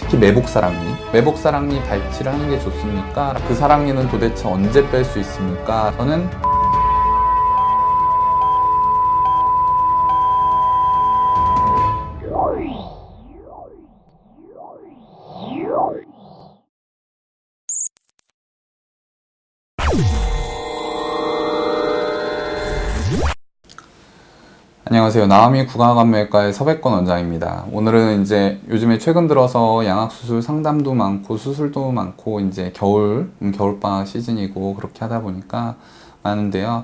특히 매복사랑니 발치를 하는 게 좋습니까? 그 사랑니는 도대체 언제 뺄 수 있습니까? 저는 안녕하세요. 나와미 구강암외과의 서백권 원장입니다. 오늘은 이제 요즘에 최근 들어서 양악수술 상담도 많고 수술도 많고 이제 겨울방학 시즌이고 그렇게 하다 보니까 많은데요.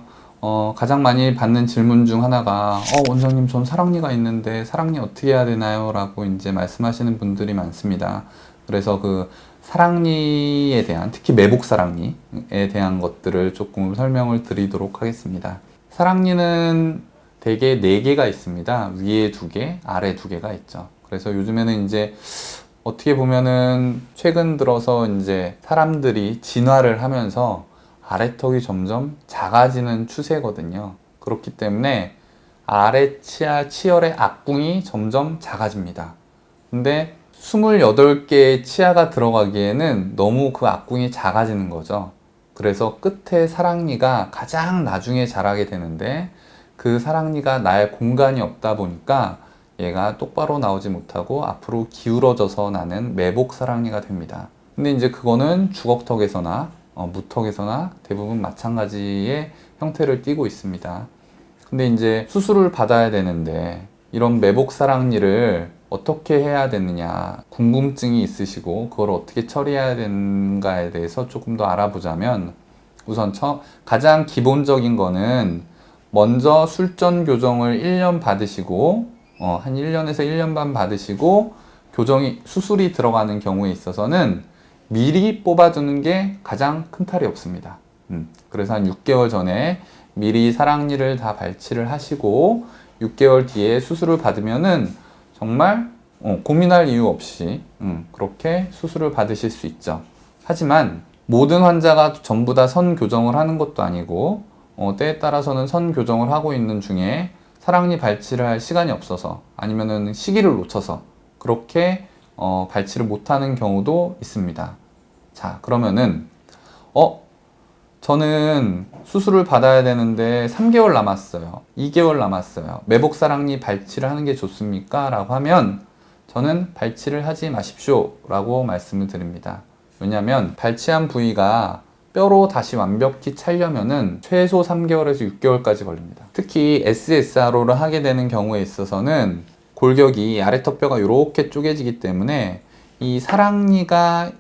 가장 많이 받는 질문 중 하나가 원장님 전 사랑니가 있는데 사랑니 어떻게 해야 되나요? 라고 이제 말씀하시는 분들이 많습니다. 그래서 그 사랑니에 대한 특히 매복사랑니에 대한 것들을 조금 설명을 드리도록 하겠습니다. 사랑니는 대개 4개가 있습니다. 위에 2개, 아래 2개가 있죠. 그래서 요즘에는 이제 어떻게 보면은 최근 들어서 이제 사람들이 진화를 하면서 아래턱이 점점 작아지는 추세거든요. 그렇기 때문에 아래 치열의 앞궁이 점점 작아집니다. 근데 28개의 치아가 들어가기에는 너무 그 앞궁이 작아지는 거죠. 그래서 끝에 사랑니가 가장 나중에 자라게 되는데 그 사랑니가 날 공간이 없다 보니까 얘가 똑바로 나오지 못하고 앞으로 기울어져서 나는 매복 사랑니가 됩니다. 근데 이제 그거는 주걱턱에서나 무턱에서나 대부분 마찬가지의 형태를 띠고 있습니다. 근데 이제 수술을 받아야 되는데 이런 매복 사랑니를 어떻게 해야 되느냐 궁금증이 있으시고 그걸 어떻게 처리해야 되는가에 대해서 조금 더 알아보자면 우선 가장 기본적인 거는 먼저 술전 교정을 1년 받으시고 한 1년에서 1년 반 받으시고 수술이 들어가는 경우에 있어서는 미리 뽑아두는 게 가장 큰 탈이 없습니다. 그래서 한 6개월 전에 미리 사랑니를 다 발치를 하시고 6개월 뒤에 수술을 받으면은 정말 고민할 이유 없이 그렇게 수술을 받으실 수 있죠. 하지만 모든 환자가 전부 다 선 교정을 하는 것도 아니고 때에 따라서는 선 교정을 하고 있는 중에 사랑니 발치를 할 시간이 없어서 아니면은 시기를 놓쳐서 그렇게 발치를 못하는 경우도 있습니다. 자, 그러면은 저는 수술을 받아야 되는데 3개월 남았어요. 2개월 남았어요. 매복 사랑니 발치를 하는 게 좋습니까? 라고 하면 저는 발치를 하지 마십시오 라고 말씀을 드립니다. 왜냐하면 발치한 부위가 뼈로 다시 완벽히 차려면은 최소 3개월에서 6개월까지 걸립니다. 특히 SSRO를 하게 되는 경우에 있어서는 골격이 아래턱뼈가 이렇게 쪼개지기 때문에 이 사랑니가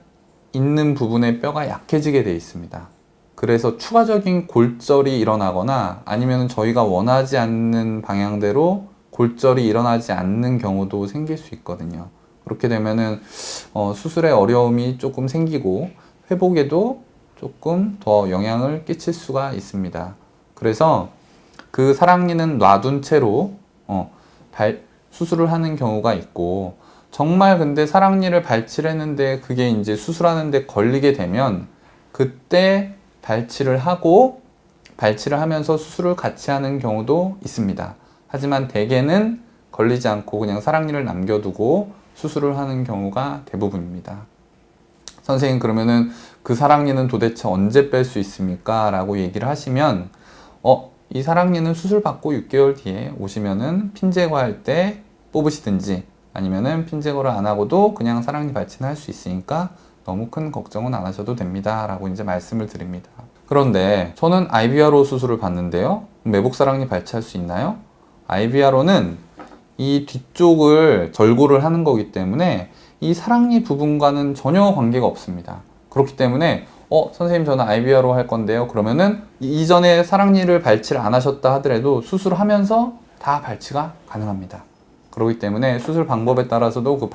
있는 부분의 뼈가 약해지게 되어 있습니다. 그래서 추가적인 골절이 일어나거나 아니면 저희가 원하지 않는 방향대로 골절이 일어나지 않는 경우도 생길 수 있거든요. 그렇게 되면은 수술에 어려움이 조금 생기고 회복에도 조금 더 영향을 끼칠 수가 있습니다. 그래서 그 사랑니는 놔둔 채로 수술을 하는 경우가 있고 정말 근데 사랑니를 발치를 했는데 그게 이제 수술하는데 걸리게 되면 그때 발치를 하면서 수술을 같이 하는 경우도 있습니다. 하지만 대개는 걸리지 않고 그냥 사랑니를 남겨두고 수술을 하는 경우가 대부분입니다. 선생님 그러면은 그 사랑니는 도대체 언제 뺄 수 있습니까? 라고 얘기를 하시면 이 사랑니는 수술 받고 6개월 뒤에 오시면은 핀 제거할 때 뽑으시든지 아니면은 핀 제거를 안 하고도 그냥 사랑니 발치는 할 수 있으니까 너무 큰 걱정은 안 하셔도 됩니다 라고 이제 말씀을 드립니다. 그런데 저는 IBRO 수술을 받는데요, 매복 사랑니 발치할 수 있나요? IBRO는 이 뒤쪽을 절골을 하는 거기 때문에 이 사랑니 부분과는 전혀 관계가 없습니다. 그렇기 때문에 선생님 저는 IBRO 할 건데요 그러면은 이전에 사랑니를 발치를 안 하셨다 하더라도 수술하면서 다 발치가 가능합니다. 그렇기 때문에 수술 방법에 따라서도 그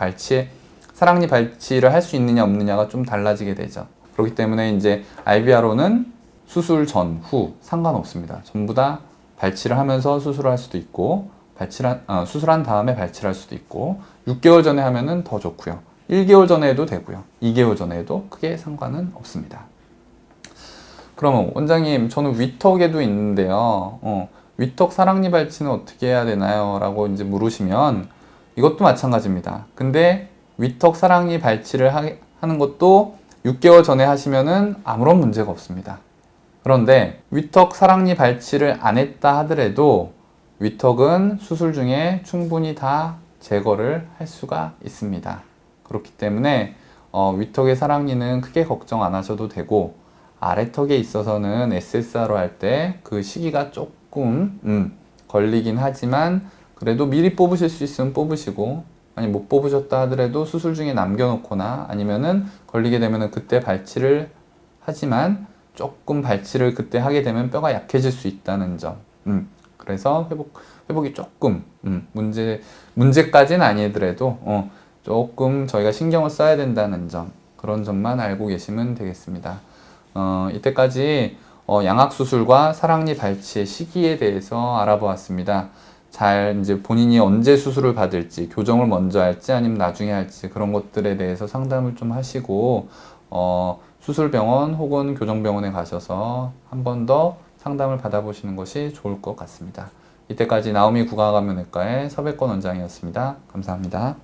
사랑니 발치를 할 수 있느냐 없느냐가 좀 달라지게 되죠. 그렇기 때문에 이제 IBRO는 수술 전, 후 상관없습니다. 전부 다 발치를 하면서 수술을 할 수도 있고 수술한 다음에 발치를 할 수도 있고 6개월 전에 하면은 더 좋고요. 1개월 전에 해도 되고요. 2개월 전에 해도 크게 상관은 없습니다. 그러면 원장님 저는 위턱에도 있는데요. 위턱 사랑니 발치는 어떻게 해야 되나요? 라고 이제 물으시면 이것도 마찬가지입니다. 근데 위턱 사랑니 발치를 하는 것도 6개월 전에 하시면은 아무런 문제가 없습니다. 그런데 위턱 사랑니 발치를 안 했다 하더라도 위턱은 수술 중에 충분히 다 제거를 할 수가 있습니다. 그렇기 때문에 위턱의 사랑니는 크게 걱정 안 하셔도 되고, 아래턱에 있어서는 SSR로 할 때 그 시기가 조금 걸리긴 하지만 그래도 미리 뽑으실 수 있으면 뽑으시고, 아니 못 뽑으셨다 하더라도 수술 중에 남겨놓거나 아니면은 걸리게 되면은 그때 발치를 하지만 조금 발치를 그때 하게 되면 뼈가 약해질 수 있다는 점. 그래서 회복이 조금 문제까지는 아니더라도 조금 저희가 신경을 써야 된다는 점, 그런 점만 알고 계시면 되겠습니다. 이때까지 양악수술과 사랑니 발치의 시기에 대해서 알아보았습니다. 잘 이제 본인이 언제 수술을 받을지, 교정을 먼저 할지 아니면 나중에 할지, 그런 것들에 대해서 상담을 좀 하시고 수술병원 혹은 교정병원에 가셔서 한 번 더 상담을 받아보시는 것이 좋을 것 같습니다. 이때까지 나오미 구강감면외과의 서백권 원장이었습니다. 감사합니다.